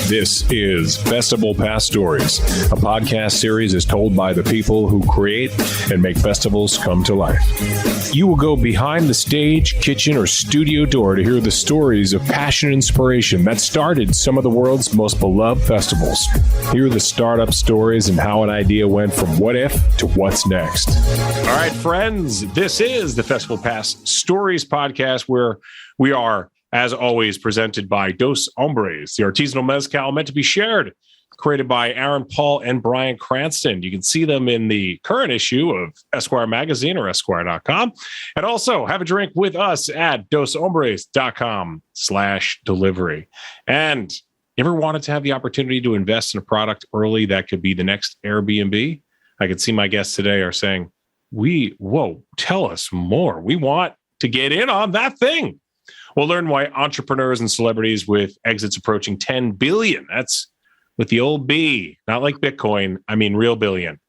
This is festivalPass Stories, a podcast series is told by the people who create and make festivals come to life. You will go behind the stage, kitchen, or studio door to hear the stories of passion and inspiration that started some of the world's most beloved festivals. Hear the startup stories and how an idea went from what if to what's next. All right, friends, this is the festivalPass Stories podcast, where we are, as always, presented by Dos Hombres, the artisanal mezcal meant to be shared, created by Aaron Paul and Brian Cranston. You can see them in the current issue of Esquire magazine or esquire.com. And also have a drink with us at doshombres.com/delivery. And you ever wanted to have the opportunity to invest in a product early that could be the next Airbnb? I could see my guests today are saying, tell us more. We want to get in on that thing. We'll learn why entrepreneurs and celebrities with exits approaching 10 billion, that's with the old B, not like Bitcoin, I mean real billion,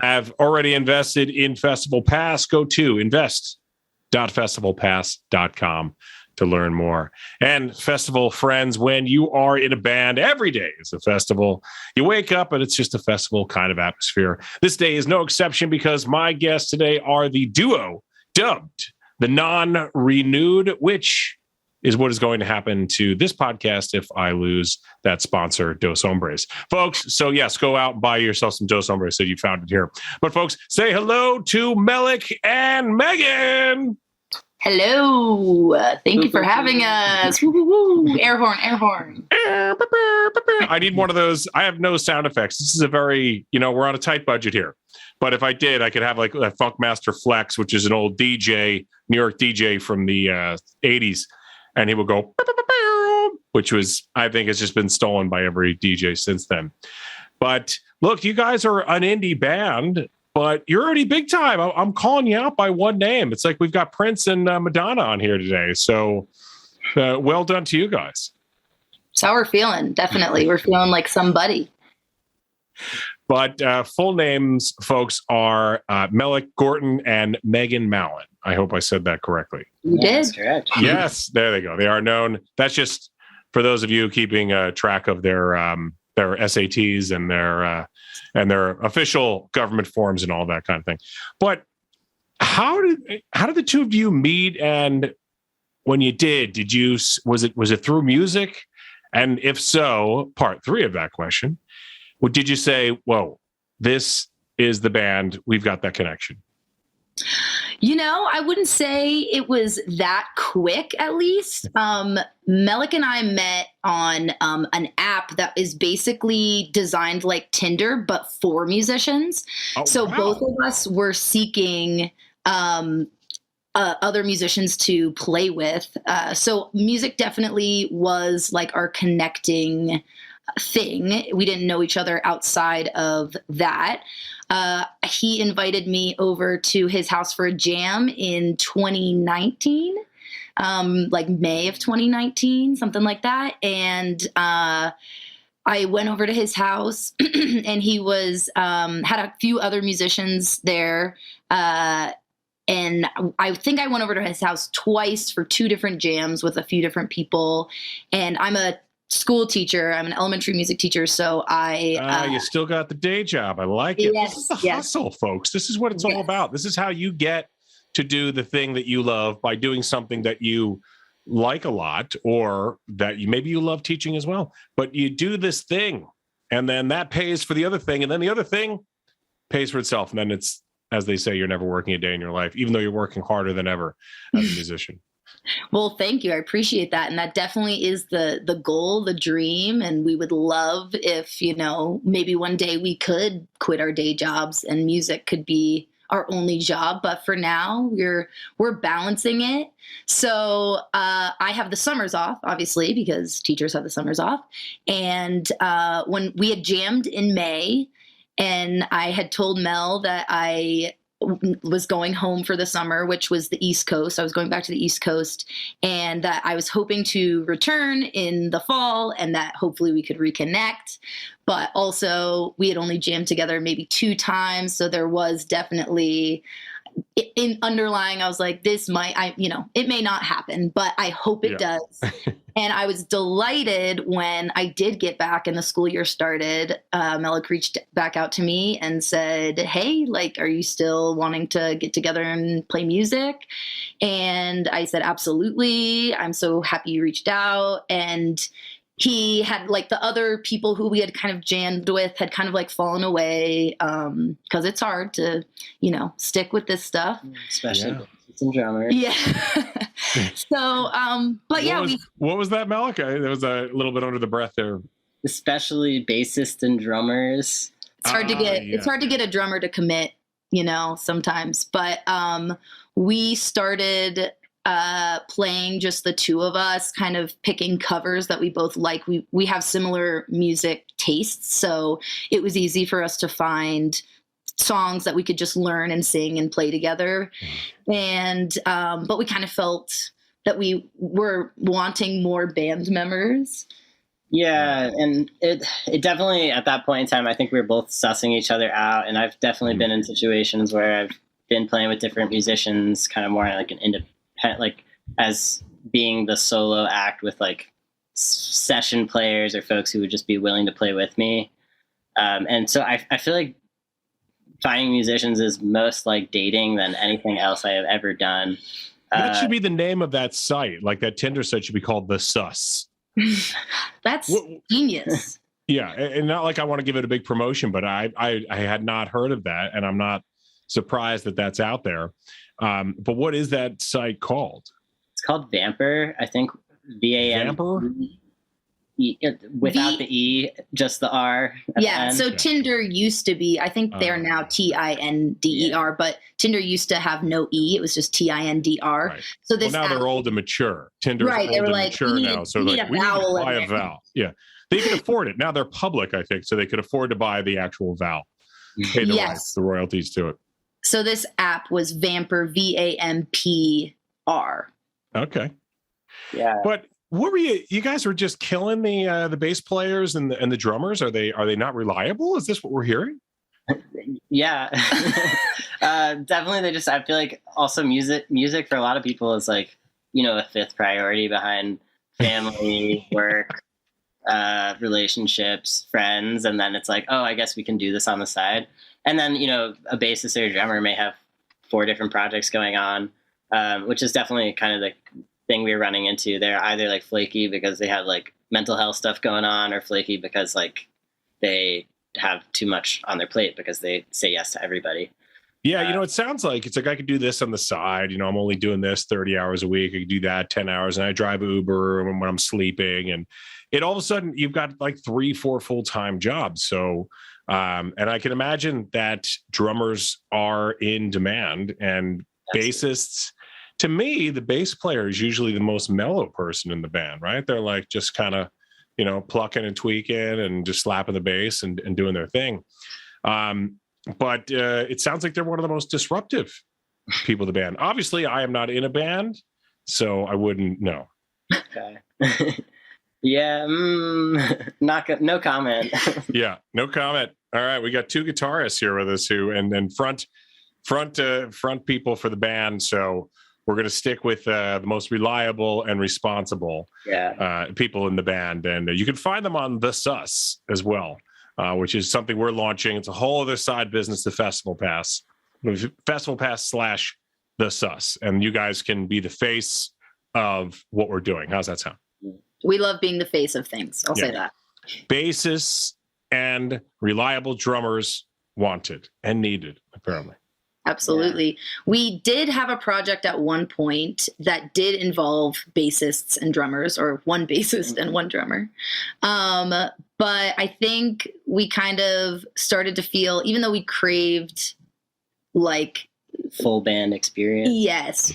have already invested in festivalPass. Go to invest.festivalpass.com to learn more. And festival friends, when you are in a band, every day is a festival. You wake up and it's just a festival kind of atmosphere. This day is no exception because my guests today are the duo dubbed the Non-Renewed, which is what is going to happen to this podcast if I lose that sponsor, Dos Hombres. Folks, so yes, go out and buy yourself some Dos Hombres so you found it here. But folks, say hello to Mellik and Meghan. Hello. Thank you for having us. Woo-hoo-hoo. Air horn, air horn. I need one of those. I have no sound effects. This is a very, we're on a tight budget here. But if I did, I could have like a Funkmaster Flex, which is an old DJ, New York DJ from the 80s. And he would go, which was, I think, has just been stolen by every DJ since then. But look, you guys are an indie band, but you're already big time. I'm calling you out by one name. It's like we've got Prince and Madonna on here today. So well done to you guys. That's how we're feeling. Definitely. We're feeling like somebody. But full names, folks, are Mellik Gorton and Meghan Mallan. I hope I said that correctly. You did. That's correct. Yes, there they go. They are known. That's just for those of you keeping track of their SATs and their official government forms and all that kind of thing. But how did the two of you meet? And when you did was it through music? And if so, part 3 of that question. Well, did you say, whoa, this is the band, we've got that connection? I wouldn't say it was that quick, at least. Mellik and I met on an app that is basically designed like Tinder, but for musicians. Oh, so wow. Both of us were seeking other musicians to play with. So music definitely was like our connecting thing. We didn't know each other outside of that. He invited me over to his house for a jam in 2019, like May of 2019, something like that. And I went over to his house and he was had a few other musicians there. And I think I went over to his house twice for 2 different jams with a few different people. And I'm a school teacher. I'm an elementary music teacher. So you still got the day job. I like it. Yes, this is the hustle, folks. This is what it's all about. This is how you get to do the thing that you love by doing something that you like a lot, or that maybe you love teaching as well, but you do this thing and then that pays for the other thing. And then the other thing pays for itself. And then it's, as they say, you're never working a day in your life, even though you're working harder than ever as a musician. Well, thank you. I appreciate that. And that definitely is the goal, the dream. And we would love if, maybe one day we could quit our day jobs and music could be our only job. But for now, we're balancing it. So I have the summers off, obviously, because teachers have the summers off. And when we had jammed in May, and I had told Mel that I was going home for the summer, which was the East Coast. I was going back to the East Coast, and that I was hoping to return in the fall and that hopefully we could reconnect. But also we had only jammed together maybe 2 times. So there was definitely in underlying, I was like, it may not happen, but I hope it does. And I was delighted when I did get back and the school year started. Mellik reached back out to me and said, hey, like, are you still wanting to get together and play music? And I said, absolutely. I'm so happy you reached out. And he had, like, the other people who we had kind of jammed with had kind of like fallen away, because it's hard to, stick with this stuff. Especially some drummers. Yeah. So, but what was that, Mellik? There was a little bit under the breath there. Especially bassists and drummers. It's hard to get a drummer to commit, sometimes. But we started playing just the two of us, kind of picking covers that we both like. We have similar music tastes, so it was easy for us to find songs that we could just learn and sing and play together. And but we kind of felt that we were wanting more band members. Yeah, and it definitely, at that point in time, I think we were both sussing each other out, and I've definitely been in situations where I've been playing with different musicians, kind of more like an independent, like as being the solo act with like session players or folks who would just be willing to play with me. And so I feel like finding musicians is most like dating than anything else I have ever done. That should be the name of that site. Like that Tinder site should be called The Sus. That's genius. Yeah. And not like I want to give it a big promotion, but I had not heard of that. And I'm not surprised that that's out there. But what is that site called? It's called Vamper, I think. Vamper? Without the E, just the R. Yeah, so Tinder used to be, I think they're now TINDER, but Tinder used to have no E. It was just TINDR. Right. So this now they're old and mature. Tinder's old and mature now. So we need to buy a vowel. Yeah. They can afford it. Now they're public, I think, so they could afford to buy the actual vowel. Pay the rights, the royalties to it. So this app was Vamper, VAMPR. Okay. Yeah. But what were you guys were just killing the bass players and the drummers? Are they not reliable? Is this what we're hearing? Yeah. Definitely. I feel like also music for a lot of people is like, a fifth priority behind family, work, relationships, friends. And then it's like, oh, I guess we can do this on the side. And then, a bassist or a drummer may have 4 different projects going on, which is definitely kind of the thing we were running into. They're either like flaky because they have like mental health stuff going on, or flaky because like they have too much on their plate because they say yes to everybody. Yeah, it sounds like it's like I could do this on the side. I'm only doing this 30 hours a week. I could do that 10 hours, and I drive Uber when I'm sleeping. And it all of a sudden you've got like 3-4 full-time jobs. So, and I can imagine that drummers are in demand, and bassists. To me, the bass player is usually the most mellow person in the band, right? They're like just kind of, plucking and tweaking and just slapping the bass and doing their thing. But it sounds like they're one of the most disruptive people in the band. Obviously, I am not in a band, so I wouldn't know. Okay. Yeah, no comment. Yeah, no comment. All right, we got 2 guitarists here with us and front people for the band. So we're going to stick with the most reliable and responsible people in the band. And you can find them on The Sus as well, which is something we're launching. It's a whole other side business, the festivalPass. festivalPass / The Sus. And you guys can be the face of what we're doing. How's that sound? We love being the face of things. I'll say that. Bassists and reliable drummers wanted and needed, apparently. Absolutely. Yeah. We did have a project at one point that did involve bassists and drummers, or one bassist and one drummer. But I think we kind of started to feel, even though we craved like full band experience. Yes.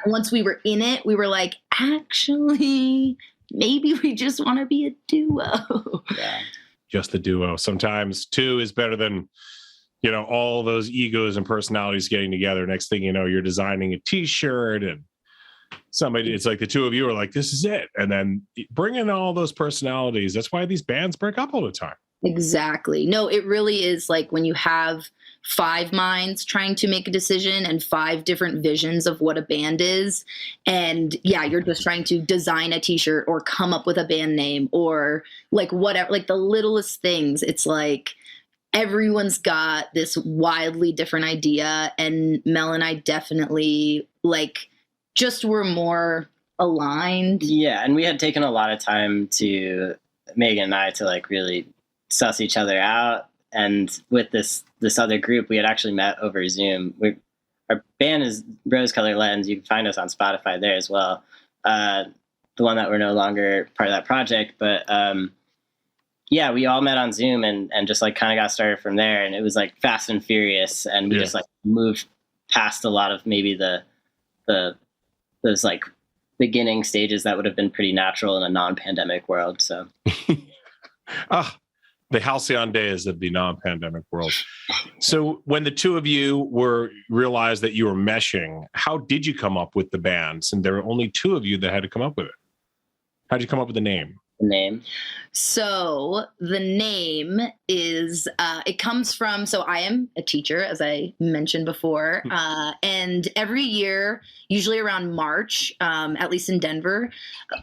Once we were in it, we were like, actually, maybe we just want to be a duo. Yeah. Just a duo. Sometimes 2 is better than, all those egos and personalities getting together. Next thing you know, you're designing a T-shirt, and it's like the 2 of you are like, this is it. And then bring in all those personalities. That's why these bands break up all the time. Exactly. No, it really is like when you have 5 minds trying to make a decision and 5 different visions of what a band is. And yeah, you're just trying to design a t-shirt or come up with a band name or like whatever, like the littlest things. It's like everyone's got this wildly different idea. And Mel and I definitely like just were more aligned. Yeah. And we had taken a lot of time to Megan and I to like really suss each other out. And with this other group, we had actually met over Zoom. Our band is Rose Color Lens. You can find us on Spotify there as well. The one that we're no longer part of that project, but yeah, we all met on Zoom and just like kind of got started from there. And it was like fast and furious, and we just like moved past a lot of maybe those like beginning stages that would have been pretty natural in a non-pandemic world. So. The halcyon days of the non-pandemic world. So when the two of you realized that you were meshing, how did you come up with the bands? And there were only 2 of you that had to come up with it. How did you come up with the name? Name? So the name is, it comes from, so I am a teacher, as I mentioned before, and every year, usually around March, at least in Denver,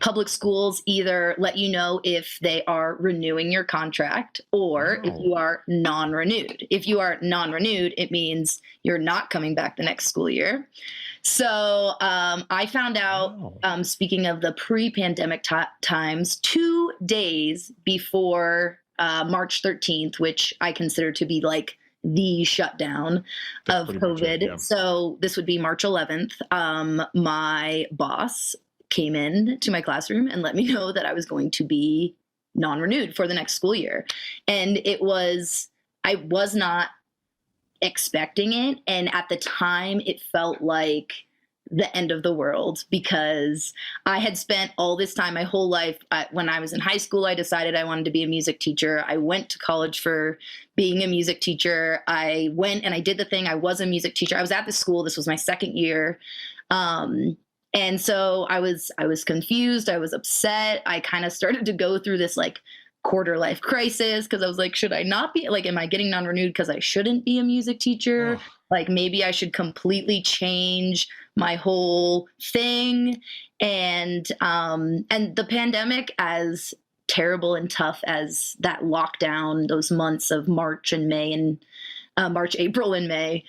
public schools either let you know if they are renewing your contract or if you are non-renewed. If you are non-renewed, it means you're not coming back the next school year. So I found out, speaking of the pre-pandemic times, 2 days before March 13th, which I consider to be like the shutdown of COVID. Yeah. So this would be March 11th. My boss came in to my classroom and let me know that I was going to be non-renewed for the next school year. And I was not expecting it, and at the time it felt like the end of the world because I had spent all this time, my whole life. When I was in high school, I decided I wanted to be a music teacher. I went to college for being a music teacher. I went and I did the thing. I was a music teacher. I was at the school. This was my 2nd year. And so I was confused. I was upset. I kind of started to go through this like quarter life crisis because I was like, should I not be like, am I getting non-renewed because I shouldn't be a music teacher? Like maybe I should completely change my whole thing. And the pandemic, as terrible and tough as that lockdown, those months of March and May and March, April and May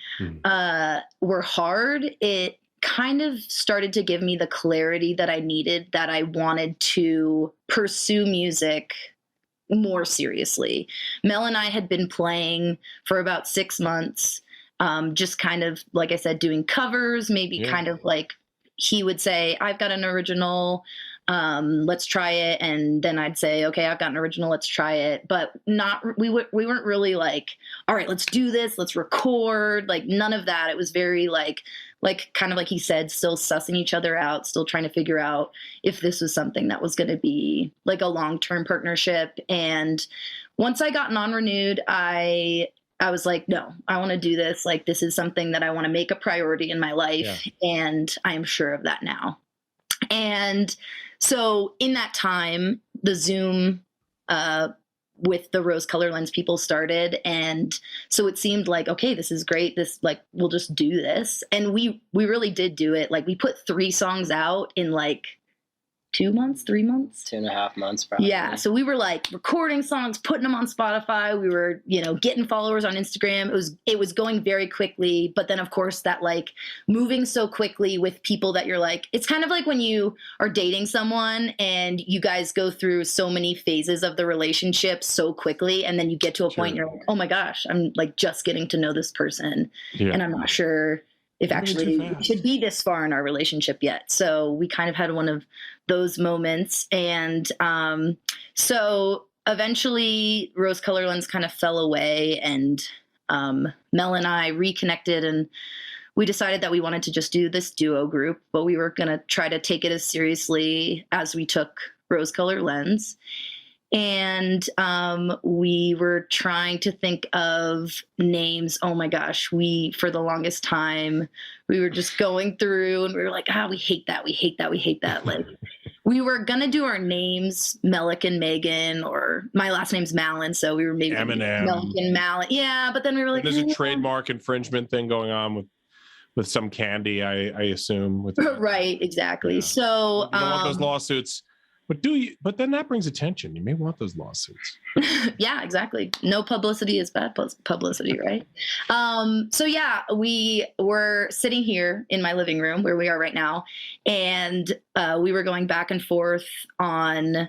were hard. It kind of started to give me the clarity that I needed, that I wanted to pursue music more seriously. Mel and I had been playing for about 6 months, just kind of, like I said, doing covers, maybe kind of like he would say, I've got an original, let's try it. And then I'd say, okay, I've got an original, let's try it. But we weren't really like, all right, let's do this, let's record, like none of that. It was very like kind of like he said, still sussing each other out, still trying to figure out if this was something that was going to be like a long-term partnership. And once I got non-renewed, I was like, no, I want to do this. Like, this is something that I want to make a priority in my life. Yeah. And I am sure of that now. And so in that time, the Zoom, with the Rose Color Lens people started. And so it seemed like, okay, this is great. This, like, we'll just do this. And we really did do it. Like, we put 3 songs out in like 2 months, 3 months, 2.5 months, probably. Yeah. So we were like recording songs, putting them on Spotify. We were, getting followers on Instagram. It was going very quickly. But then of course that like moving so quickly with people that you're like, it's kind of like when you are dating someone and you guys go through so many phases of the relationship so quickly. And then you get to a point and you're like, oh my gosh, I'm like just getting to know this person. Yeah. And I'm not sure if actually we should be this far in our relationship yet. So we kind of had one of those moments. And so eventually Rose Color Lens kind of fell away, and Mel and I reconnected, and we decided that we wanted to just do this duo group, but we were going to try to take it as seriously as we took Rose Color Lens. And we were trying to think of names. Oh my gosh, for the longest time, we were just going through and we were like, we hate that. We hate that. We hate that. Like, We were going to do our names, Mellik and Meghan, or my last name's Mallan, so we were maybe Eminem. Mellik and Mallan. Yeah, but then we were like, there's a trademark infringement thing going on with some candy, I assume. With right, exactly. Yeah. So you don't want those lawsuits, but do you? But then that brings attention. You may want those lawsuits. Yeah, exactly. No publicity is bad publicity, right? So yeah, we were sitting here in my living room where we are right now, and we were going back and forth on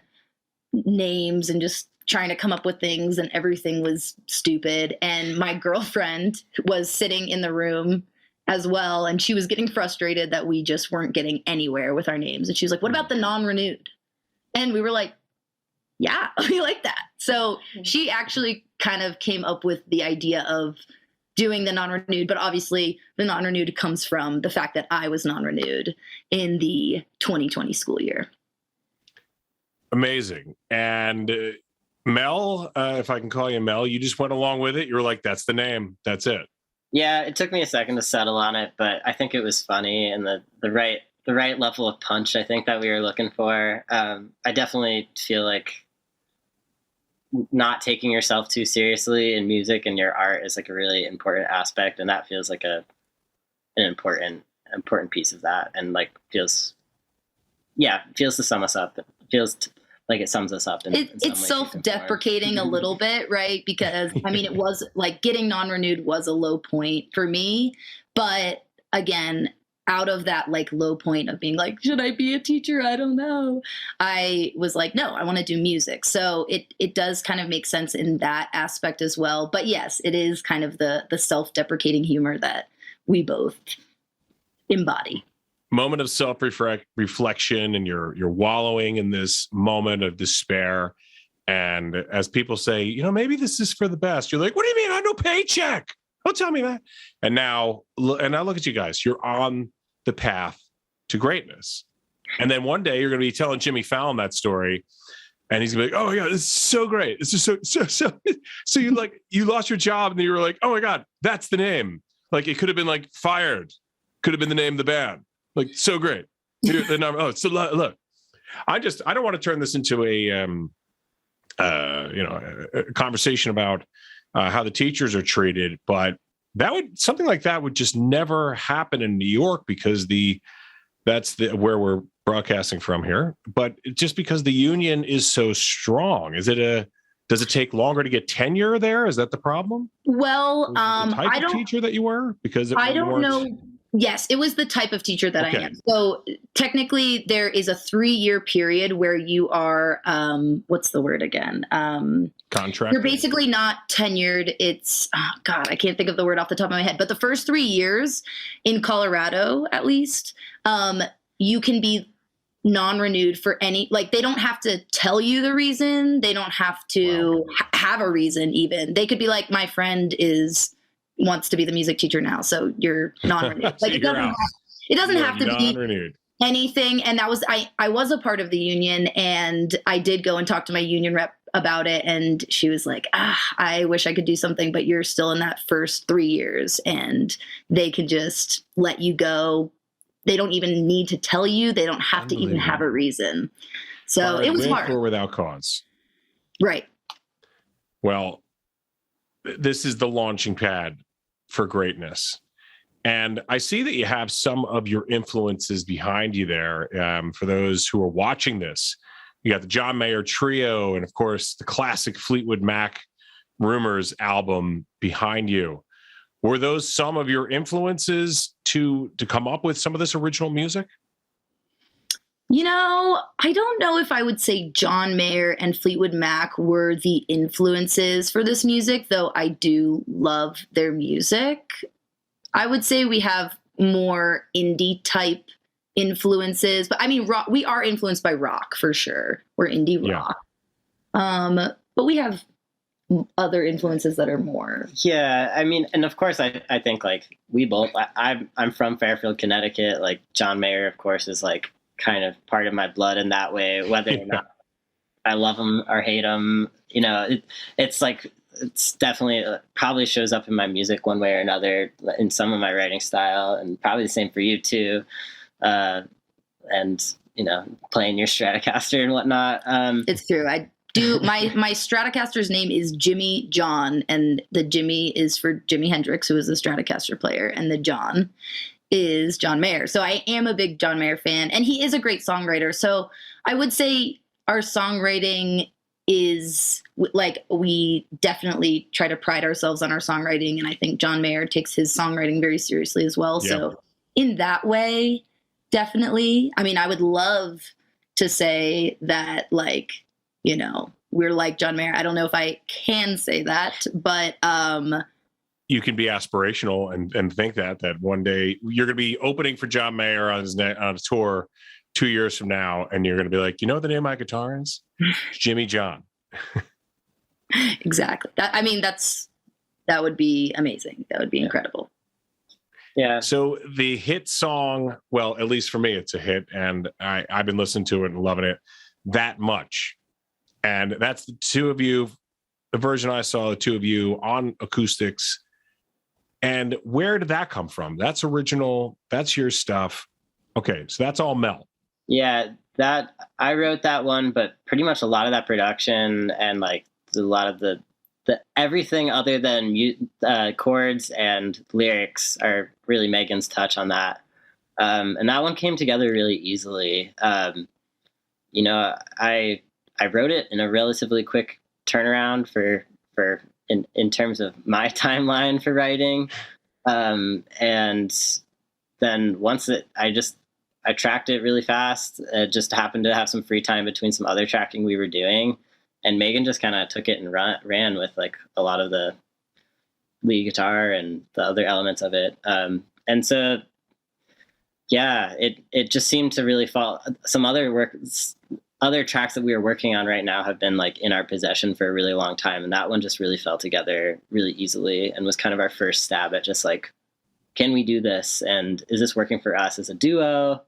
names and just trying to come up with things, and everything was stupid. And my girlfriend was sitting in the room as well, and she was getting frustrated that we just weren't getting anywhere with our names. And she was like, "What about the non-renewed?" And we were like, yeah, we like that. So she actually kind of came up with the idea of doing the non-renewed, but obviously the non-renewed comes from the fact that I was non-renewed in the 2020 school year. Amazing. And Mel, if I can call you Mel, you just went along with it. You were like, that's the name. That's it. Yeah, it took me a second to settle on it, but I think it was funny and the right level of punch, I think, that we were looking for. I definitely feel like not taking yourself too seriously in music and your art is like a really important aspect, and that feels like an important piece of that, and like feels to sum us up. It feels like it sums us up. It's self-deprecating a little bit, right? Because I mean, it was like getting non-renewed was a low point for me, but again, out of that like low point of being like, should I be a teacher? I don't know. I was like, no, I want to do music. So it does kind of make sense in that aspect as well. But yes, it is kind of the self-deprecating humor that we both embody. Moment of self-reflection, and you're wallowing in this moment of despair. And as people say, maybe this is for the best. You're like, what do you mean? I have no paycheck. Don't tell me that. And now look at you guys. You're on the path to greatness. And then one day you're going to be telling Jimmy Fallon that story, and he's going to be like, oh my God, this is so great. This is so you lost your job, and then you were like, oh my God, that's the name. Like, it could have been like Fired. Could have been the name of the band. Like, so great. So look, I don't want to turn this into a conversation about how the teachers are treated, but something like that would just never happen in New York, because that's where we're broadcasting from here. But just because the union is so strong, does it take longer to get tenure there? Is that the problem? Well, the type of teacher that you were, because I don't know. Yes, it was the type of teacher that I am. So technically there is a 3-year period where you are, what's the word again? Contract. You're basically not tenured. It's, I can't think of the word off the top of my head, but the first 3 years in Colorado, at least, you can be non-renewed for they don't have to tell you the reason. They don't have to have a reason even. They could be like, my friend wants to be the music teacher now, so you're non-renewed. So it doesn't have to be anything. And that was I was a part of the union, and I did go and talk to my union rep about it, and she was like, I wish I could do something, but you're still in that first 3 years, and they could just let you go. They don't even need to tell you. They don't have to even have a reason. So it was hard. Or without cause. Right. Well, this is the launching pad for greatness. And I see that you have some of your influences behind you there. For those who are watching this, you got the John Mayer Trio, and of course the classic Fleetwood Mac Rumors album behind you. Were those some of your influences to come up with some of this original music? I don't know if I would say John Mayer and Fleetwood Mac were the influences for this music, though I do love their music. I would say we have more indie type influences, but I mean, rock, we are influenced by rock for sure. We're indie rock. But we have other influences that are more. Yeah, I mean, and of course, I think like we both. I'm from Fairfield, Connecticut. Like John Mayer, of course, is like kind of part of my blood in that way, whether or not I love him or hate him. It's like, it's definitely probably shows up in my music one way or another, in some of my writing style, and probably the same for you too. And playing your Stratocaster and whatnot. It's true. I do. My Stratocaster's name is Jimmy John, and the Jimmy is for Jimi Hendrix, who was a Stratocaster player, and the John is John Mayer. So I am a big John Mayer fan, and he is a great songwriter. So I would say our songwriting is like, we definitely try to pride ourselves on our songwriting, and I think John Mayer takes his songwriting very seriously as well. Yeah. So in that way, definitely. I mean, I would love to say that, like, we're like John Mayer. I don't know if I can say that, but you can be aspirational and think that one day you're going to be opening for John Mayer on a tour 2 years from now, and you're going to be like, what the name of my guitar is? Jimmy John. Exactly. That would be amazing. That would be incredible. Yeah. So the hit song, well, at least for me, it's a hit, and I've been listening to it and loving it that much. And that's the two of you, the version I saw, the two of you on acoustics. And where did that come from? That's original. That's your stuff. Okay, so that's all Mel. Yeah, that I wrote that one, but pretty much a lot of that production and like a lot of the everything other than chords and lyrics are really Meghan's touch on that. And that one came together really easily. I wrote it in a relatively quick turnaround for in terms of my timeline for writing. And then once I tracked it really fast. It just happened to have some free time between some other tracking we were doing. And Meghan just kind of took it and ran with like a lot of the lead guitar and the other elements of it. And so, yeah, it just seemed to really fall. Some other tracks that we are working on right now have been like in our possession for a really long time. And that one just really fell together really easily and was kind of our first stab at just like, can we do this? And is this working for us as a duo,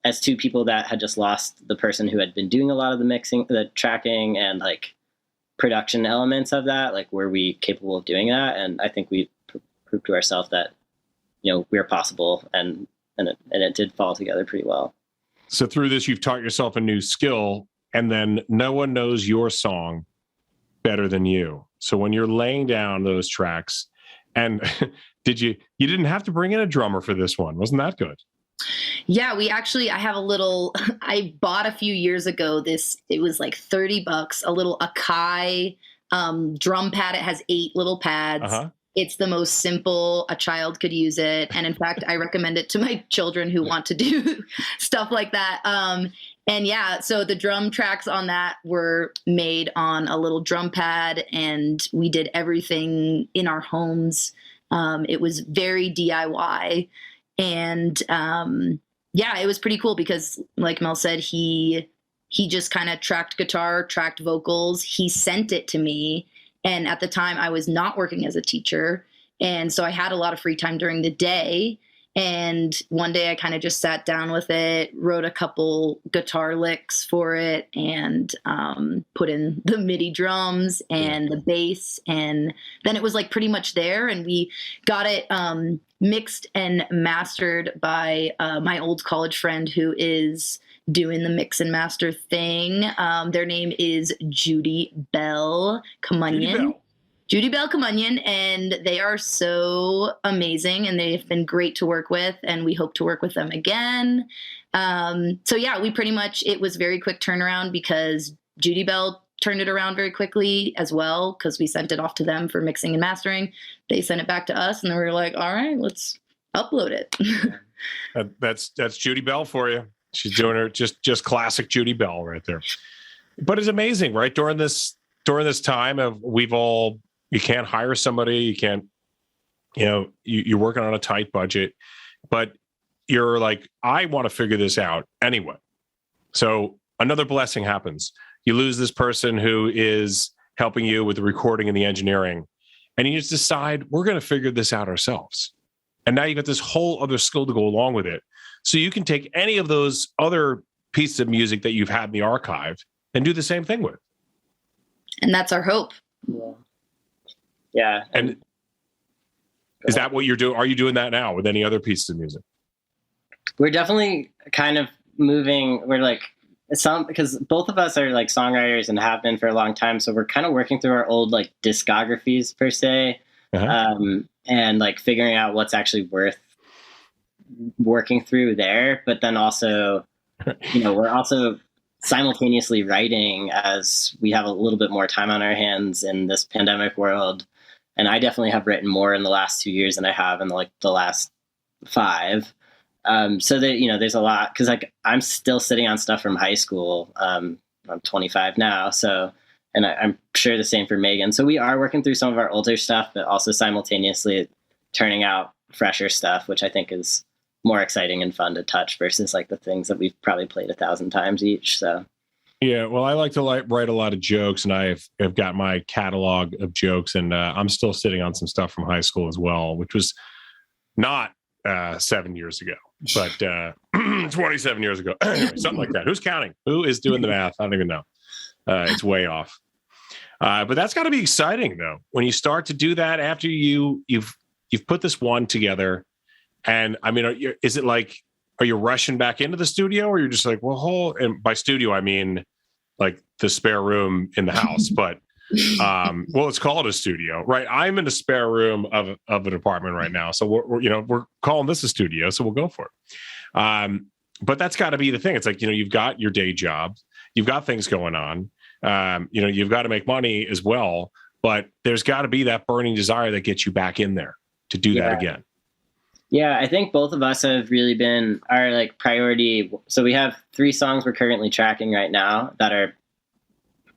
as two people that had just lost the person who had been doing a lot of the mixing, the tracking and like production elements of that? Like, were we capable of doing that? And I think we proved to ourselves that, we're possible, and it did fall together pretty well. So through this, you've taught yourself a new skill, and then no one knows your song better than you. So when you're laying down those tracks, and you didn't have to bring in a drummer for this one. Wasn't that good? Yeah, I bought a few years ago, it was like $30, a little Akai drum pad. It has 8 little pads. Uh-huh. It's the most simple, a child could use it. And in fact, I recommend it to my children who want to do stuff like that. And yeah, so the drum tracks on that were made on a little drum pad, and we did everything in our homes. It was very DIY. And yeah, it was pretty cool because, like Mel said, he just kind of tracked guitar, tracked vocals. He sent it to me. And at the time, I was not working as a teacher. And so I had a lot of free time during the day. And one day I kind of just sat down with it, wrote a couple guitar licks for it, and put in the MIDI drums and the bass. And then it was like pretty much there. And we got it mixed and mastered by my old college friend who is doing the mix and master thing. Their name is Judy Bell Camunion. Judy Bell Camunion, and they are so amazing, and they've been great to work with, and we hope to work with them again. So yeah, it was very quick turnaround because Judy Bell turned it around very quickly as well, because we sent it off to them for mixing and mastering. They sent it back to us, and then we were like, all right, let's upload it. That's Judy Bell for you. She's doing her just classic Judy Bell right there. But it's amazing, right? During this time of you can't hire somebody, you can't, you're working on a tight budget, but you're like, I want to figure this out anyway. So another blessing happens. You lose this person who is helping you with the recording and the engineering, and you just decide we're going to figure this out ourselves. And now you got this whole other skill to go along with it. So you can take any of those other pieces of music that you've had in the archive and do the same thing with. And that's our hope. Yeah. And is that what you're doing? Are you doing that now with any other pieces of music? We're definitely kind of moving. We're like because both of us are like songwriters and have been for a long time. So we're kind of working through our old like discographies per se, and like figuring out what's actually worth working through there. But then also, we're also simultaneously writing as we have a little bit more time on our hands in this pandemic world. And I definitely have written more in the last 2 years than I have in like the last 5. So that, there's a lot, because like I'm still sitting on stuff from high school. I'm 25 now. So, and I'm sure the same for Meghan. So we are working through some of our older stuff, but also simultaneously turning out fresher stuff, which I think is more exciting and fun to touch versus like the things that we've probably played 1,000 times each. So. Yeah, well, I like to write a lot of jokes, and I've got my catalog of jokes, and I'm still sitting on some stuff from high school as well, which was not 7 years ago, but 27 years ago, anyway, something like that. Who's counting? Who is doing the math? I don't even know. It's way off. But that's got to be exciting, though, when you start to do that after you've put this one together. And I mean, is it like, are you rushing back into the studio, or you're just like, and by studio, I mean like the spare room in the house, but well, it's called a studio, right? I'm in a spare room of an apartment right now. So we're calling this a studio, so we'll go for it. But that's got to be the thing. It's like, you've got your day job, you've got things going on, you've got to make money as well, but there's got to be that burning desire that gets you back in there to do that again. Yeah, I think both of us have really been our like priority. So we have 3 songs we're currently tracking right now that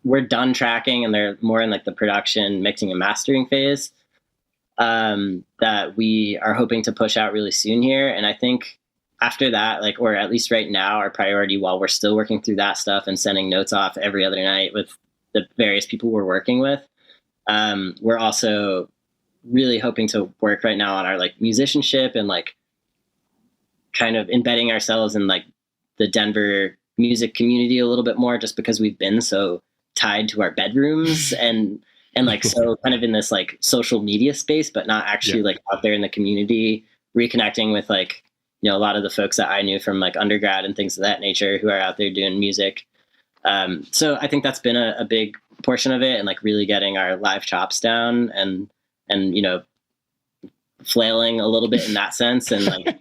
we're done tracking, and they're more in like the production, mixing and mastering phase, that we are hoping to push out really soon here. And I think after that, like, or at least right now, our priority while we're still working through that stuff and sending notes off every other night with the various people we're working with, we're also really hoping to work right now on our like musicianship and like kind of embedding ourselves in like the Denver music community a little bit more, just because we've been so tied to our bedrooms and like so kind of in this like social media space, but not actually like out there in the community, reconnecting with like, a lot of the folks that I knew from like undergrad and things of that nature who are out there doing music. So I think that's been a big portion of it, and like really getting our live chops down and flailing a little bit in that sense. And like,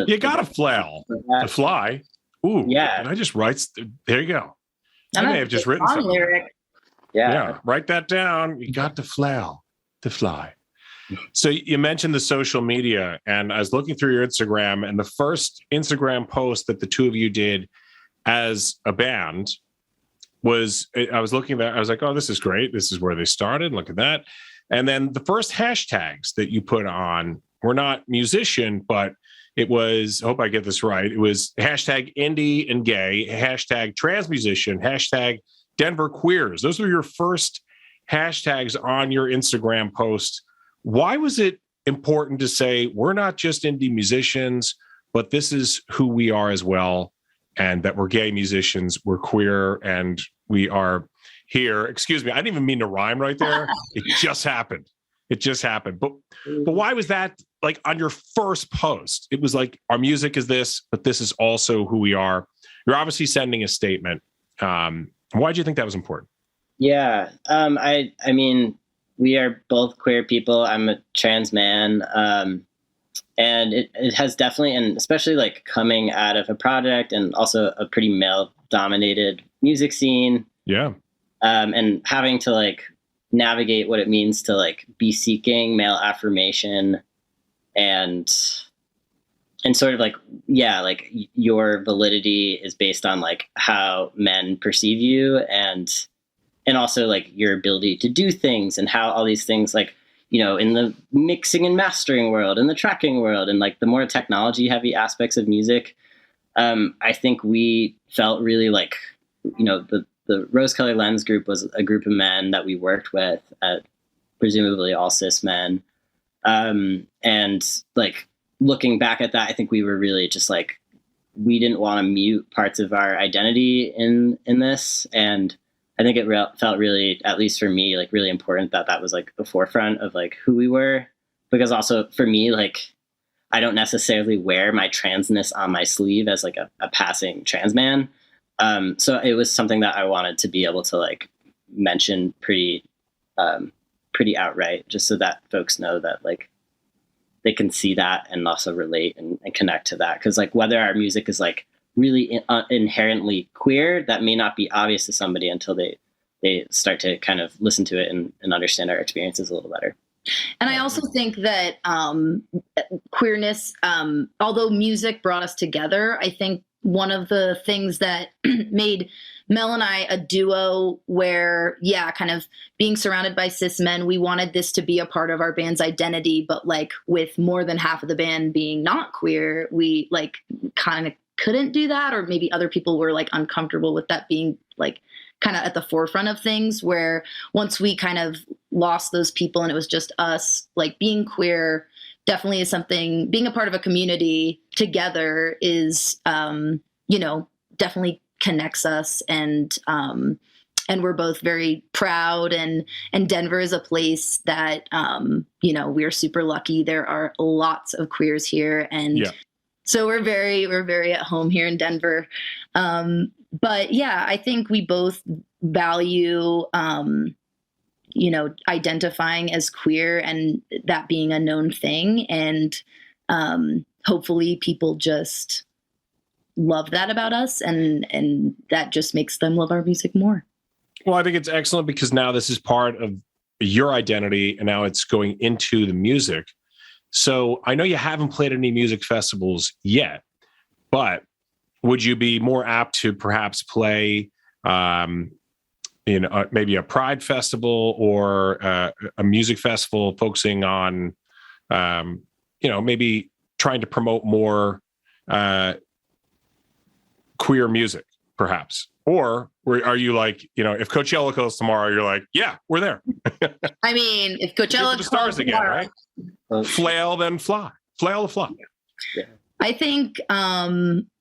you gotta flail to fly. Ooh, yeah. And I just write, there you go. I may have just written something. Lyric. Yeah, write that down. You got to flail to fly. So you mentioned the social media, and I was looking through your Instagram, and the first Instagram post that the two of you did as a band was, I was looking at, I was like, oh, this is great. This is where they started. Look at that. And then the first hashtags that you put on were not musician, but it was, I hope I get this right, it was hashtag indie and gay, hashtag trans musician, hashtag Denver queers. Those were your first hashtags on your Instagram post. Why was it important to say, we're not just indie musicians, but this is who we are as well, and that we're gay musicians, we're queer, and we are here. Excuse me, I didn't even mean to rhyme right there. It just happened. But why was that like on your first post? It was like, our music is this, but this is also who we are. You're obviously sending a statement. Why do you think that was important? Yeah, I mean, we are both queer people. I'm a trans man. And it has definitely, and especially like coming out of a project and also a pretty male dominated music scene. Yeah. And having to like navigate what it means to like be seeking male affirmation and sort of like, yeah, like your validity is based on like how men perceive you and also like your ability to do things and how all these things like, in the mixing and mastering world and the tracking world and like the more technology heavy aspects of music. I think we felt really like, the Rose Colored Lens group was a group of men that we worked with, presumably all cis men. And like looking back at that, I think we were really just like, we didn't want to mute parts of our identity in this. And I think it felt really, at least for me, like really important that was like the forefront of like who we were, because also for me, like I don't necessarily wear my transness on my sleeve as like a passing trans man. So it was something that I wanted to be able to like mention pretty outright, just so that folks know that like they can see that and also relate and connect to that. Cause like whether our music is like really inherently queer, that may not be obvious to somebody until they start to kind of listen to it and understand our experiences a little better. And I also think that queerness, although music brought us together, I think one of the things that made Mel and I a duo where, kind of being surrounded by cis men, we wanted this to be a part of our band's identity, but like with more than half of the band being not queer, we like kind of couldn't do that, or maybe other people were like uncomfortable with that being like kind of at the forefront of things, where once we kind of lost those people and it was just us, like being queer definitely is something, being a part of a community together is, definitely connects us. And we're both very proud, and Denver is a place that, we're super lucky. There are lots of queers here. And so we're very at home here in Denver. But yeah, I think we both value, identifying as queer and that being a known thing. And hopefully people just love that about us, and that just makes them love our music more. Well, I think it's excellent because now this is part of your identity and now it's going into the music. So I know you haven't played any music festivals yet, but would you be more apt to perhaps play maybe a Pride festival or a music festival focusing on, maybe trying to promote more queer music, perhaps? Or are you like, if Coachella goes tomorrow, you're like, yeah, we're there. I mean, if Coachella the stars again, right? Flail, then fly. Flail to fly. Yeah. I think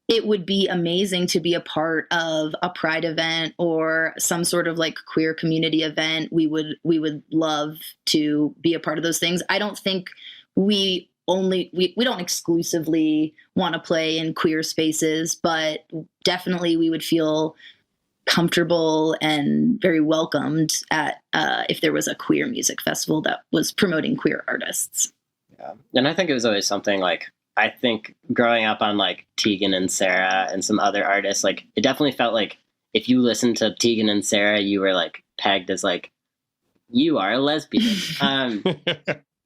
it would be amazing to be a part of a Pride event or some sort of like queer community event. We would love to be a part of those things. I don't think we don't exclusively want to play in queer spaces, but definitely we would feel comfortable and very welcomed at if there was a queer music festival that was promoting queer artists. Yeah. And I think it was always something like, I think growing up on like Tegan and Sarah and some other artists, like it definitely felt like if you listened to Tegan and Sarah, you were like pegged as like, you are a lesbian.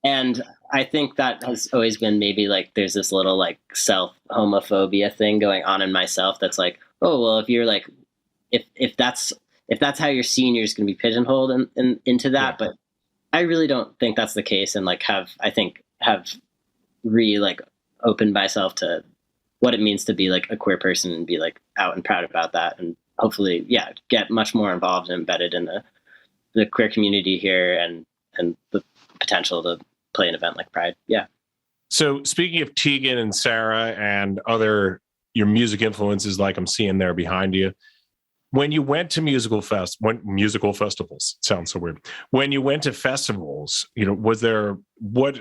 And I think that has always been maybe like, there's this little like self homophobia thing going on in myself. That's like, oh, well, if you're like, if that's how your senior is going to be pigeonholed into that. Yeah. But I really don't think that's the case. And like have really like opened myself to what it means to be like a queer person and be like out and proud about that. And hopefully, get much more involved and embedded in the queer community here and the potential to play an event like Pride. Yeah. So speaking of Tegan and Sarah and your music influences, like I'm seeing there behind you, when you went to musical festivals, sounds so weird. When you went to festivals, was there, what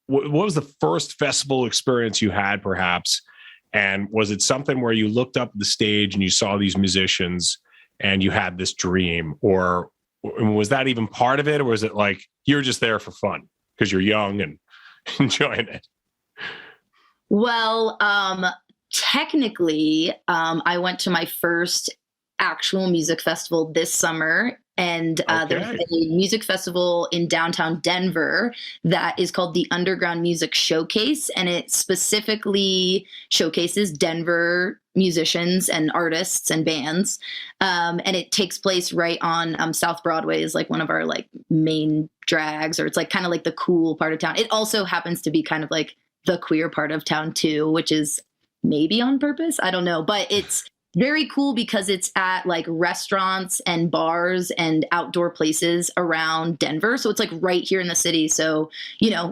was the first festival experience you had perhaps? And was it something where you looked up the stage and you saw these musicians and you had this dream, or was that even part of it? Or was it like, you're just there for fun because you're young and enjoying it? Well, technically, I went to my first actual music festival this summer, and there's a music festival in downtown Denver that is called the Underground Music Showcase, and it specifically showcases Denver musicians and artists and bands, and it takes place right on South Broadway is like one of our like main drags, or it's like kind of like the cool part of town. It also happens to be kind of like the queer part of town too, which is maybe on purpose, I don't know, but it's very cool because it's at like restaurants and bars and outdoor places around Denver. So it's like right here in the city. So,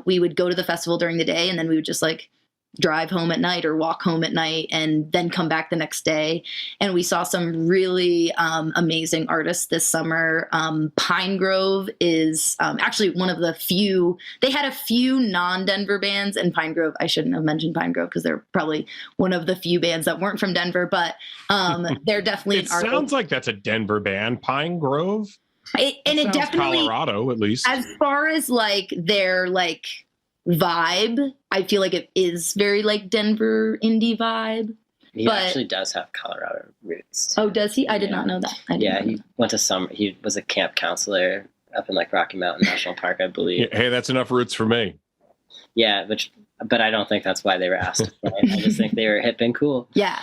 we would go to the festival during the day and then we would just like drive home at night or walk home at night and then come back the next day. And we saw some really amazing artists this summer. Pine Grove is actually one of the few, they had a few non-Denver bands, and Pine Grove, I shouldn't have mentioned Pine Grove because they're probably one of the few bands that weren't from Denver, but they're definitely it sounds like that's a Denver band, Pine Grove. It definitely, Colorado, at least. As far as like their like vibe, I feel like it is very like Denver indie vibe. He actually does have Colorado roots. Oh, does he? I did not know that. He went to he was a camp counselor up in like Rocky Mountain National Park, I believe. Hey, that's enough roots for me. Yeah, but I don't think that's why they were asked to play. I just think they were hip and cool. Yeah.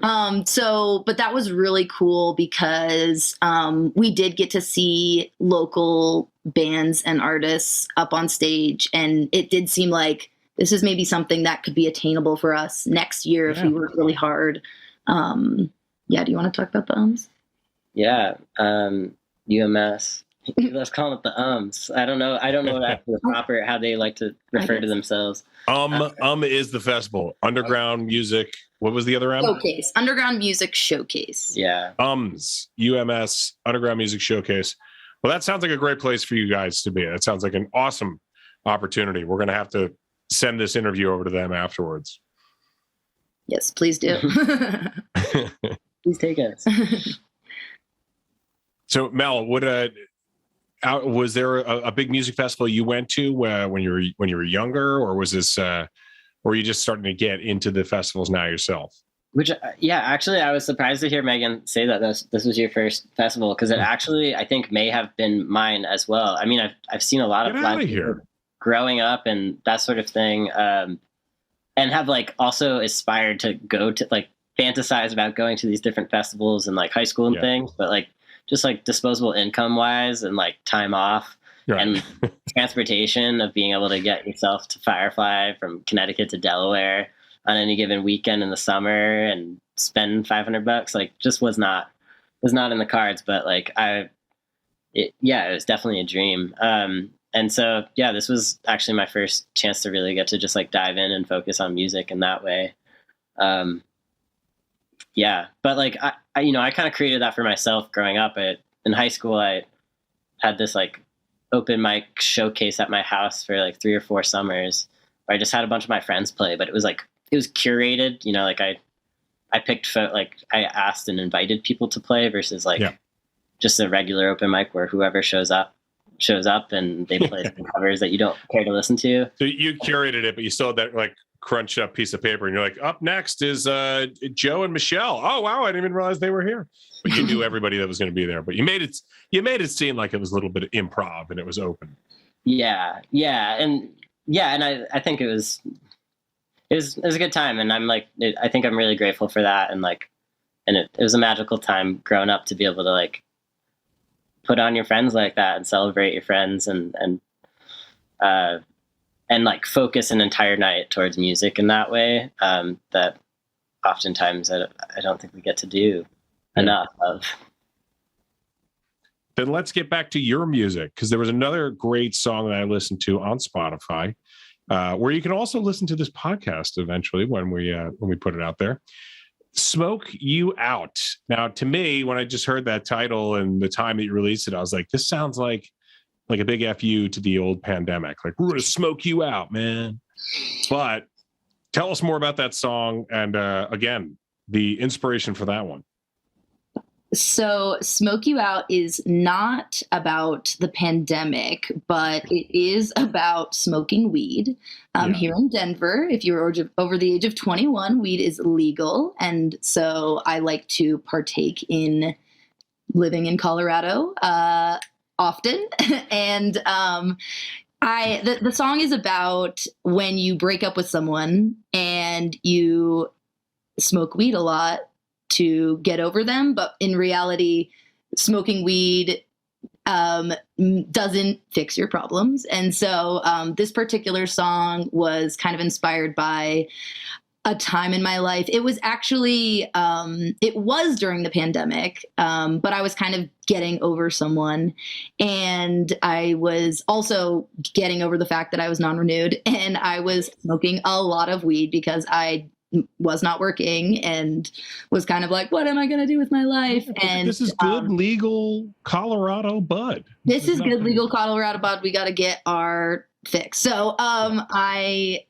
But that was really cool because we did get to see local bands and artists up on stage, and it did seem like this is maybe something that could be attainable for us next year if we work really hard. Do you want to talk about the ums? Yeah, UMS. Let's call it the ums. I don't know actually proper how they like to refer to themselves. Is the festival underground music. What was the other M? Showcase. Underground Music Showcase. Yeah. UMS Underground Music Showcase. Well, that sounds like a great place for you guys to be. That sounds like an awesome opportunity. We're going to have to send this interview over to them afterwards. Yes, please do. Please take us. So, Mel, was there a big music festival you went to when you were younger, or was this, or were you just starting to get into the festivals now yourself? Actually, I was surprised to hear Meghan say that this was your first festival, because it actually, I think, may have been mine as well. I mean, I've seen a lot of live people growing up and that sort of thing, and have like also aspired to go to like fantasize about going to these different festivals in like high school and things, but like just like disposable income wise and like time off and transportation of being able to get yourself to Firefly from Connecticut to Delaware on any given weekend in the summer and spend $500, like just was not in the cards. But like it was definitely a dream. And so, this was actually my first chance to really get to just like dive in and focus on music in that way. But like, I kind of created that for myself growing up. In high school, I had this like open mic showcase at my house for like 3 or 4 summers where I just had a bunch of my friends play, but it was curated, like I picked, like I asked and invited people to play versus like just a regular open mic where whoever shows up and they play some covers that you don't care to listen to. So you curated it, but you still had that like crunched up piece of paper and you're like, up next is Joe and Michelle. Oh wow, I didn't even realize they were here. But you knew everybody that was going to be there, but you made it seem like it was a little bit of improv and it was open. And I think it was a good time, and I'm like, I think I'm really grateful for that, and like, and it was a magical time growing up to be able to like put on your friends like that and celebrate your friends and like focus an entire night towards music in that way, that oftentimes I don't think we get to do enough of. Then let's get back to your music, because there was another great song that I listened to on Spotify, where you can also listen to this podcast eventually when we put it out there. Smoke You Out. Now, to me, when I just heard that title and the time that you released it, I was like, this sounds like a big FU to the old pandemic. Like, we're going to smoke you out, man. But tell us more about that song and, again, the inspiration for that one. So Smoke You Out is not about the pandemic, but it is about smoking weed. Here in Denver, if you're over the age of 21, weed is legal. And so I like to partake in living in Colorado often. And the song is about when you break up with someone and you smoke weed a lot to get over them, but in reality, smoking weed doesn't fix your problems. And so this particular song was kind of inspired by a time in my life. It was actually, it was during the pandemic, but I was kind of getting over someone. And I was also getting over the fact that I was non-renewed, and I was smoking a lot of weed because I was not working and was kind of like, what am I going to do with my life? And this is good legal Colorado bud. This is good legal Colorado bud. We got to get our fix. So I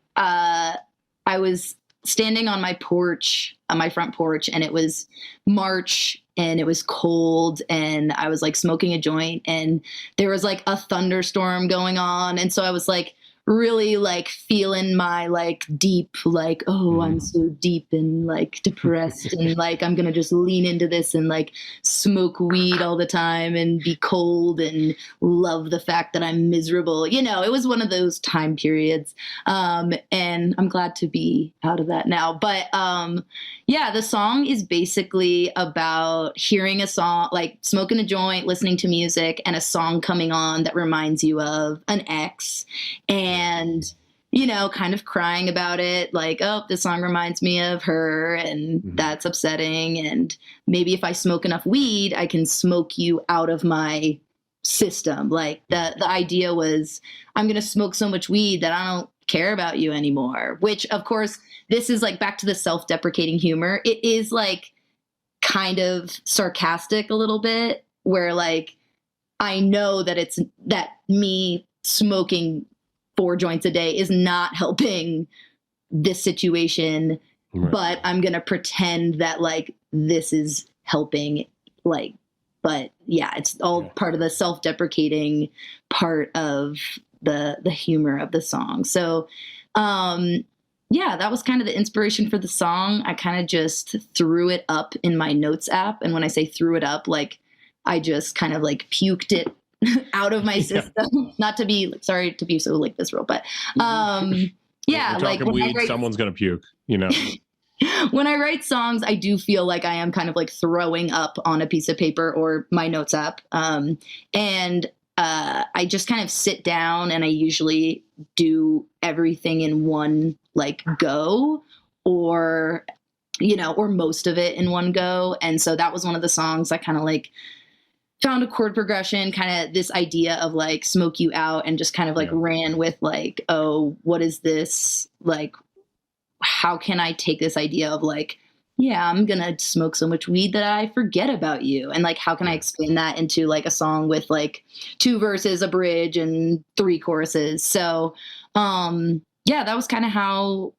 was standing on my porch, on my front porch, and it was March and it was cold, and I was like smoking a joint, and there was like a thunderstorm going on. And so I was like really like feeling my like deep, like, oh, I'm so deep and like depressed and like I'm gonna just lean into this and like smoke weed all the time and be cold and love the fact that I'm miserable. You know, it was one of those time periods. And I'm glad to be out of that now. But yeah, the song is basically about hearing a song, like smoking a joint, listening to music, and a song coming on that reminds you of an ex, and, you know, kind of crying about it, like, oh, this song reminds me of her, and that's upsetting. And maybe if I smoke enough weed, I can smoke you out of my system. Like the idea was, I'm going to smoke so much weed that I don't care about you anymore, which of course, this is like back to the self-deprecating humor. It is like kind of sarcastic a little bit, where like, I know that it's that me smoking 4 joints a day is not helping this situation, but I'm going to pretend that like this is helping, like, but yeah, it's all part of the self-deprecating part of the humor of the song. So, yeah, that was kind of the inspiration for the song. I kind of just threw it up in my notes app. And when I say threw it up, like I just kind of like puked it out of my system. Not to be, sorry to be so like visceral, but yeah, like when weed, someone's going to puke, you know. When I write songs, I do feel like I am kind of like throwing up on a piece of paper or my notes app. And I just kind of sit down and I usually do everything in one like go, or, you know, or most of it in one go. And so that was one of the songs I kind of like found a chord progression, kind of this idea of like smoke you out, and just kind of like ran with like, oh, what is this? Like, how can I take this idea of like, yeah, I'm going to smoke so much weed that I forget about you. And like, how can I explain that into like a song with like 2 verses, a bridge, and 3 choruses? So, yeah, that was kind of how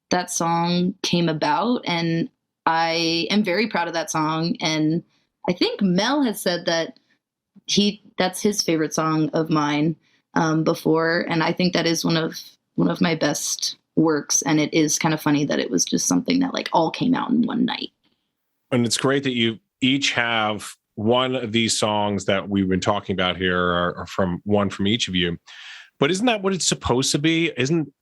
that song came about. And I am very proud of that song. And I think Mel has said that that's his favorite song of mine before. And I think that is one of my best works. And it is kind of funny that it was just something that like all came out in one night. And it's great that you each have one of these songs that we've been talking about here are from each of you. But isn't that what it's supposed to be? Isn't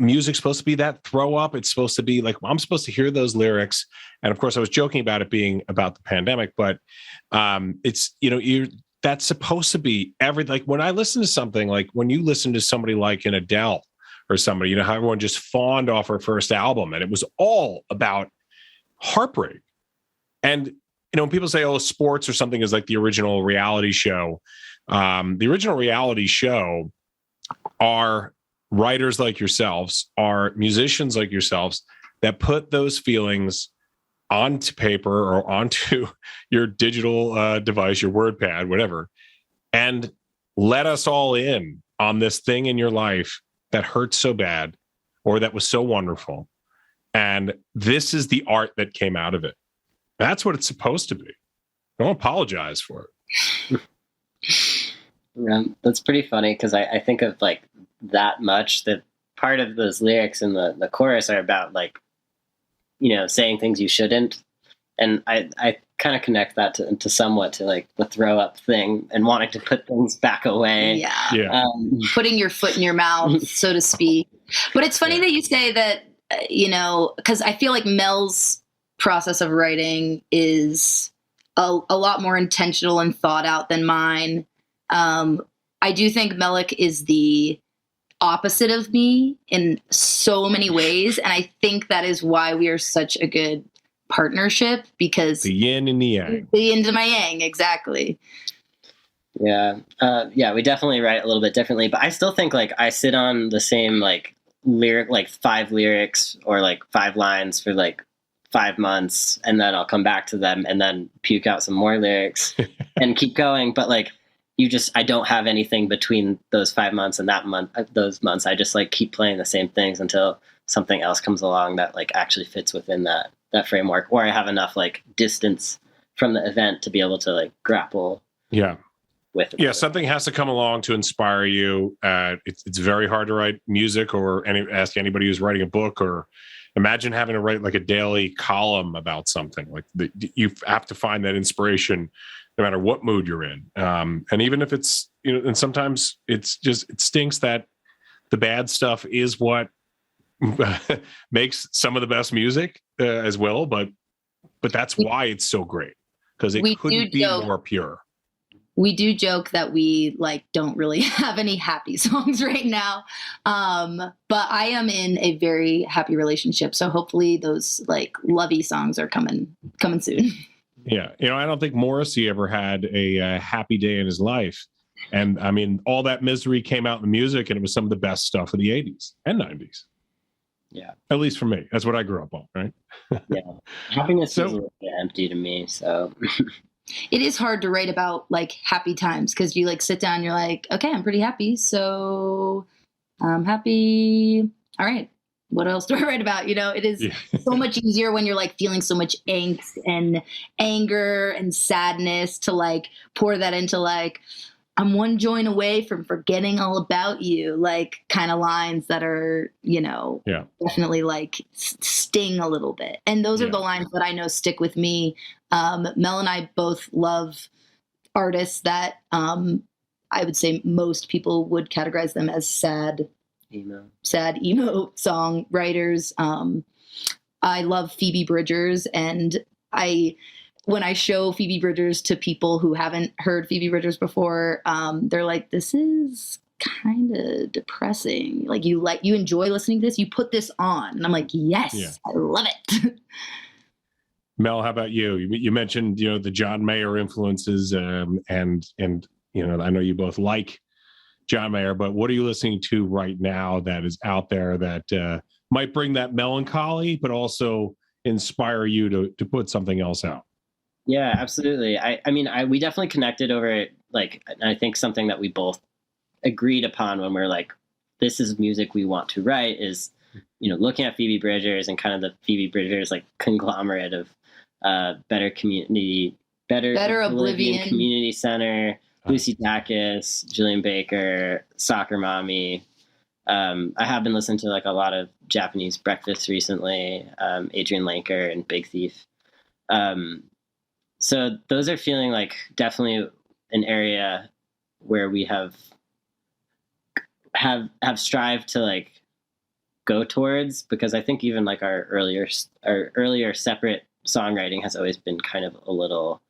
music supposed to be that throw up? It's supposed to be like, I'm supposed to hear those lyrics. And of course I was joking about it being about the pandemic, but it's, you know, that's supposed to be like when I listen to something, like when you listen to somebody like an Adele or somebody, you know, how everyone just fawned off her first album and it was all about heartbreak. And, you know, when people say, oh, sports or something is like the original reality show, the original reality show are writers like yourselves, are musicians like yourselves that put those feelings onto paper or onto your digital device, your WordPad, whatever, and let us all in on this thing in your life that hurts so bad or that was so wonderful. And this is the art that came out of it. That's what it's supposed to be. Don't apologize for it. That's pretty funny because I think of like that much that part of those lyrics in the chorus are about like, you know, saying things you shouldn't. And I kind of connect that to somewhat to like the throw up thing and wanting to put things back away. Yeah. Putting your foot in your mouth, so to speak. But it's funny that you say that, you know, because I feel like Mel's process of writing is a lot more intentional and thought out than mine. I do think Mellik is the opposite of me in so many ways. And I think that is why we are such a good partnership, because The yin and the yang. the yin to my yang, exactly. Yeah. We definitely write a little bit differently, but I still think like I sit on the same like lyric, like 5 lyrics or like 5 lines for like 5 months, and then I'll come back to them and then puke out some more lyrics and keep going. But like I don't have anything between those 5 months and those months. I just like keep playing the same things until something else comes along that like actually fits within that framework, or I have enough like distance from the event to be able to like grapple with it. Yeah, something has to come along to inspire you. It's very hard to write music, or ask anybody who's writing a book, or imagine having to write like a daily column about something. Like you have to find that inspiration no matter what mood you're in. And even if it's, and sometimes it stinks that the bad stuff is what makes some of the best music as well. But that's why it's so great, because it couldn't be more pure. We do joke that we like don't really have any happy songs right now. But I am in a very happy relationship. So hopefully those like lovey songs are coming soon. Yeah. I don't think Morrissey ever had a happy day in his life. And I mean, all that misery came out in the music, and it was some of the best stuff of the 80s and 90s. Yeah. At least for me. That's what I grew up on, right? Yeah. Happiness is a little bit empty to me. So it is hard to write about like happy times, because you like sit down and you're like, okay, I'm pretty happy. So I'm happy. All right. What else do I write about? It is so much easier when you're like feeling so much angst and anger and sadness to like pour that into like, I'm one joint away from forgetting all about you, like kind of lines that are, definitely like sting a little bit. And those are the lines that I know stick with me. Mel and I both love artists that I would say most people would categorize them as sad emo songwriters. I love Phoebe Bridgers, and when I show Phoebe Bridgers to people who haven't heard Phoebe Bridgers before, they're like, this is kind of depressing. Like you enjoy listening to this, you put this on. And I'm like, yes, I love it. Mel, how about you? You mentioned, the John Mayer influences, and I know you both like John Mayer, but what are you listening to right now that is out there that might bring that melancholy, but also inspire you to put something else out? Yeah, absolutely. We definitely connected over it. Like, I think something that we both agreed upon when we're like, this is music we want to write is, looking at Phoebe Bridgers and kind of the Phoebe Bridgers like conglomerate of Better Oblivion Community Center, Lucy Dacus, Jillian Baker, Soccer Mommy. I have been listening to like a lot of Japanese breakfast recently, Adrian Lanker and Big Thief. So those are feeling like definitely an area where we have strived to like go towards, because I think even like our earlier separate songwriting has always been kind of a little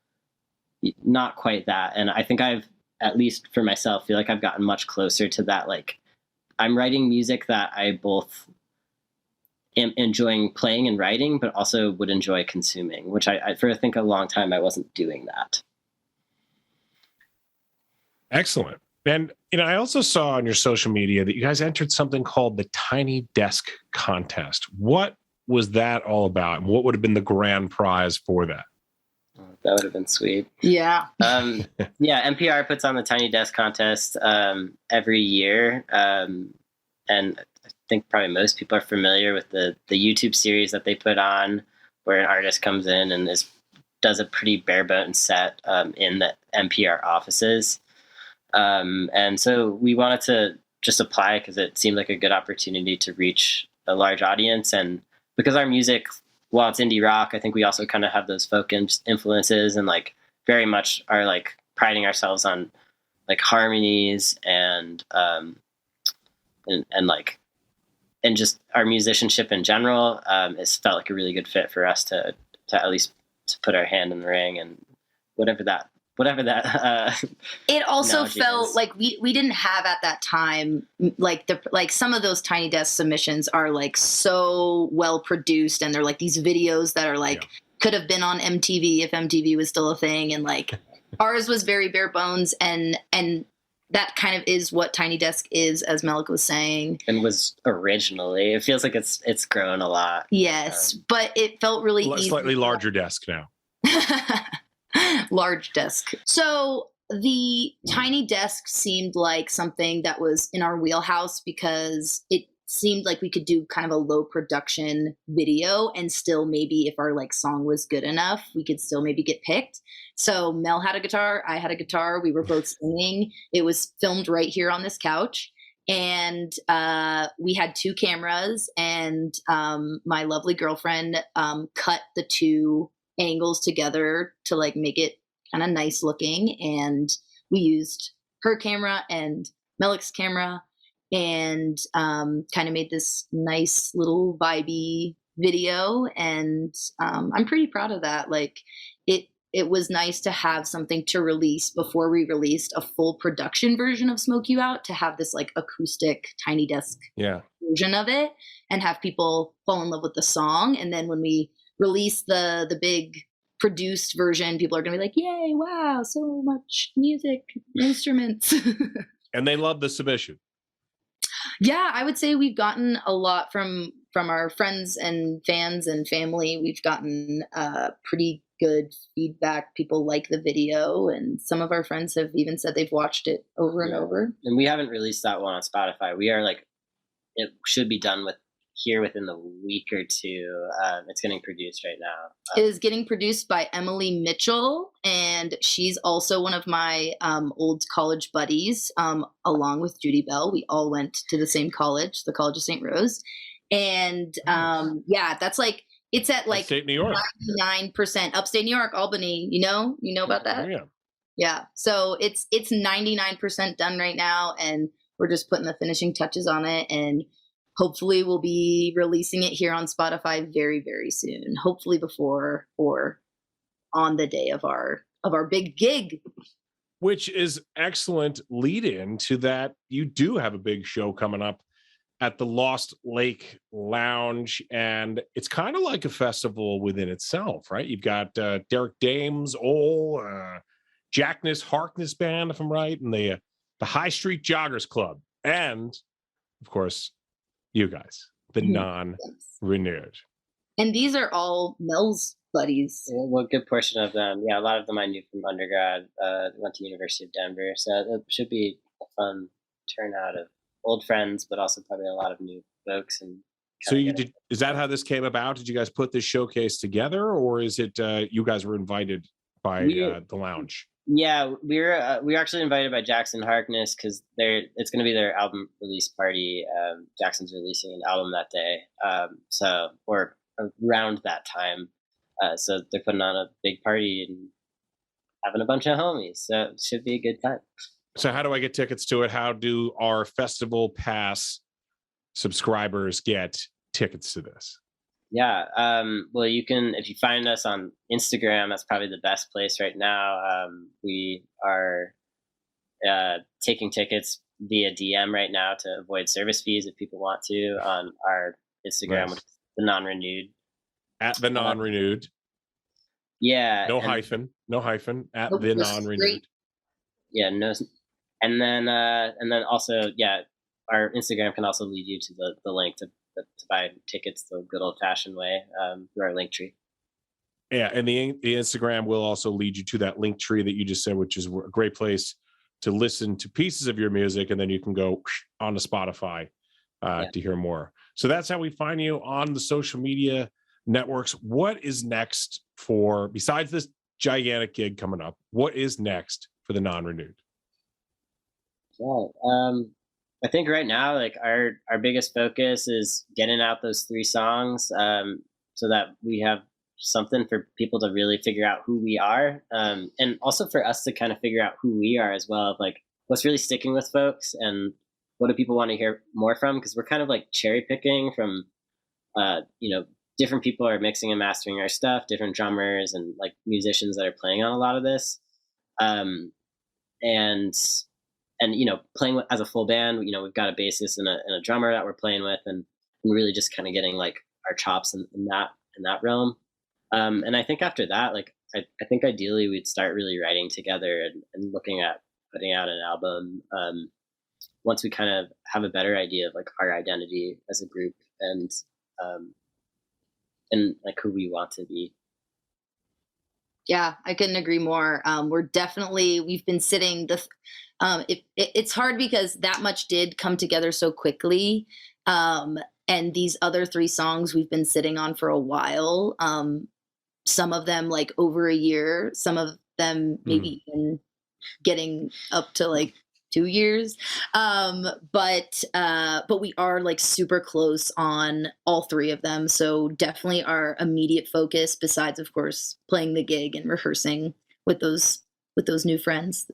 not quite that. And I think I've, at least for myself, feel like I've gotten much closer to that. Like I'm writing music that I both am enjoying playing and writing, but also would enjoy consuming, which I for I think a long time I wasn't doing that. Excellent. And, I also saw on your social media that you guys entered something called the Tiny Desk Contest. What was that all about? And what would have been the grand prize for that? That would have been sweet. Yeah. NPR puts on the Tiny Desk Contest every year. And I think probably most people are familiar with the YouTube series that they put on, where an artist comes in and does a pretty bare bones set in the NPR offices. And so we wanted to just apply because it seemed like a good opportunity to reach a large audience. And because our music, while it's indie rock, I think we also kind of have those folk influences and like very much are like priding ourselves on like harmonies and just our musicianship in general. It's felt like a really good fit for us to at least to put our hand in the ring, and whatever that whatever that. It also analogy felt is. like we didn't have at that time like some of those Tiny Desk submissions are like so well produced, and they're like these videos that are like could have been on MTV if MTV was still a thing, and like ours was very bare bones, and that kind of is what Tiny Desk is, as Mellik was saying. And was originally. It feels like it's grown a lot. Yes, but it felt really easy. Slightly larger desk now. Large desk. So the Tiny Desk seemed like something that was in our wheelhouse because it seemed like we could do kind of a low production video and still maybe if our like song was good enough, we could still maybe get picked. So Mel had a guitar, I had a guitar, we were both singing. It was filmed right here on this couch. And we had 2 cameras, and my lovely girlfriend cut the 2 angles together to like make it kind of nice looking. And we used her camera and Mellik's camera and kind of made this nice little vibey video. And I'm pretty proud of that. Like it was nice to have something to release before we released a full production version of Smoke You Out, to have this like acoustic Tiny Desk version of it and have people fall in love with the song. And then when we release the big produced version, people are going to be like, yay, wow, so much music, instruments. And they love the submission. Yeah, I would say we've gotten a lot from our friends and fans and family. We've gotten pretty good feedback. People like the video, and some of our friends have even said they've watched it over and over. And we haven't released that one on Spotify. We are like, it should be done within the week or 2. It's getting produced right now. It is getting produced by Emily Mitchell, and she's also one of my old college buddies, along with Judy Bell. We all went to the same college, the College of St. Rose. And that's like, it's at like Upstate New York. 99% upstate New York, Albany. You know about that? Yeah. Yeah. So it's 99% done right now, and we're just putting the finishing touches on it, and hopefully we'll be releasing it here on Spotify very, very soon. Hopefully before or on the day of our big gig. Which is excellent lead in to that. You do have a big show coming up at the Lost Lake Lounge, and it's kind of like a festival within itself, right? You've got Derek Dames, Jackness Harkness Band, if I'm right, and the High Street Joggers Club, and of course you guys, the non-renewed. And these are all Mel's buddies. Well, a good portion of them. Yeah, a lot of them I knew from undergrad. Went to University of Denver, so it should be a fun turnout of old friends, but also probably a lot of new folks. And so is that how this came about? Did you guys put this showcase together, or is it you guys were invited by the lounge? Yeah, we were actually invited by Jackson Harkness because it's going to be their album release party. Jackson's releasing an album that day, or around that time. So they're putting on a big party and having a bunch of homies. So it should be a good time. So how do I get tickets to it? How do our festivalPass subscribers get tickets to this? Yeah. Well, you can, if you find us on Instagram, that's probably the best place right now. We are taking tickets via DM right now to avoid service fees if people want to on our Instagram, which is the non-renewed. At the non-renewed. Yeah. No hyphen at the non-renewed. Yeah. No. And then also, our Instagram can also lead you to the link to buy tickets the good old fashioned way through our link tree. Yeah, and the Instagram will also lead you to that link tree that you just said, which is a great place to listen to pieces of your music, and then you can go on to Spotify to hear more. So that's how we find you on the social media networks. What is next besides this gigantic gig coming up? What is next for the non-renewed? Yeah, I think right now, like our biggest focus is getting out those 3 songs, so that we have something for people to really figure out who we are, and also for us to kind of figure out who we are as well, of like what's really sticking with folks and what do people want to hear more from, because we're kind of like cherry picking from different people are mixing and mastering our stuff, different drummers and like musicians that are playing on a lot of this, And playing as a full band, we've got a bassist and a drummer that we're playing with, and really just kind of getting like our chops in that realm. And I think after that, like I think ideally we'd start really writing together and looking at putting out an album once we kind of have a better idea of like our identity as a group and like who we want to be. Yeah, I couldn't agree more. We've been sitting it's hard because that much did come together so quickly. And these other 3 songs we've been sitting on for a while. Some of them like over a year, some of them maybe even getting up to like 2 years. But we are like super close on all 3 of them. So definitely our immediate focus, besides of course playing the gig and rehearsing with those new friends,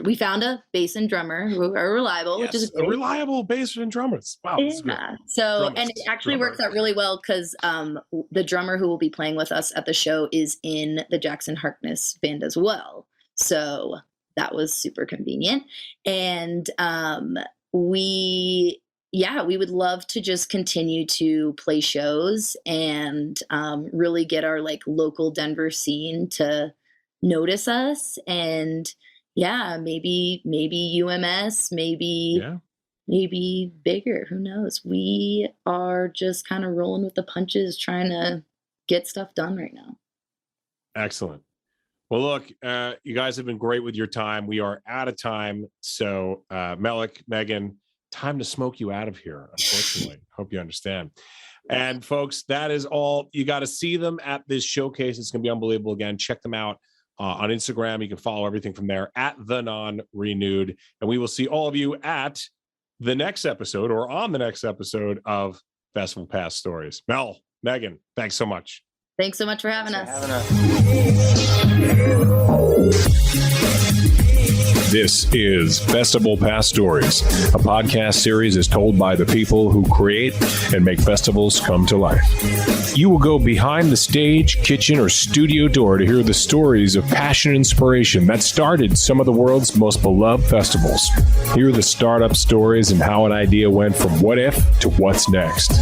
we found a bass and drummer who are reliable, Yes, which is a reliable bass and drummers. Wow. Yeah. So, drummers, and it actually works out really well because the drummer who will be playing with us at the show is in the Jackson Harkness band as well. So that was super convenient. And we would love to just continue to play shows and really get our like local Denver scene to notice us. And maybe UMS, maybe bigger, who knows? We are just kind of rolling with the punches, trying to get stuff done right now. Excellent. Well, look, you guys have been great with your time. We are out of time. So Mellik, Meghan, time to smoke you out of here, unfortunately. Hope you understand. And folks, that is all. You got to see them at this showcase. It's going to be unbelievable. Again, check them out on Instagram. You can follow everything from there at The Non-Renewed. And we will see all of you at the next episode or on the next episode of festivalPass Stories. Mel, Meghan, thanks so much. Thanks so much for having us. This is festivalPass Stories, a podcast series is told by the people who create and make festivals come to life. You will go behind the stage, kitchen, or studio door to hear the stories of passion and inspiration that started some of the world's most beloved festivals. Hear the startup stories and how an idea went from what if to what's next.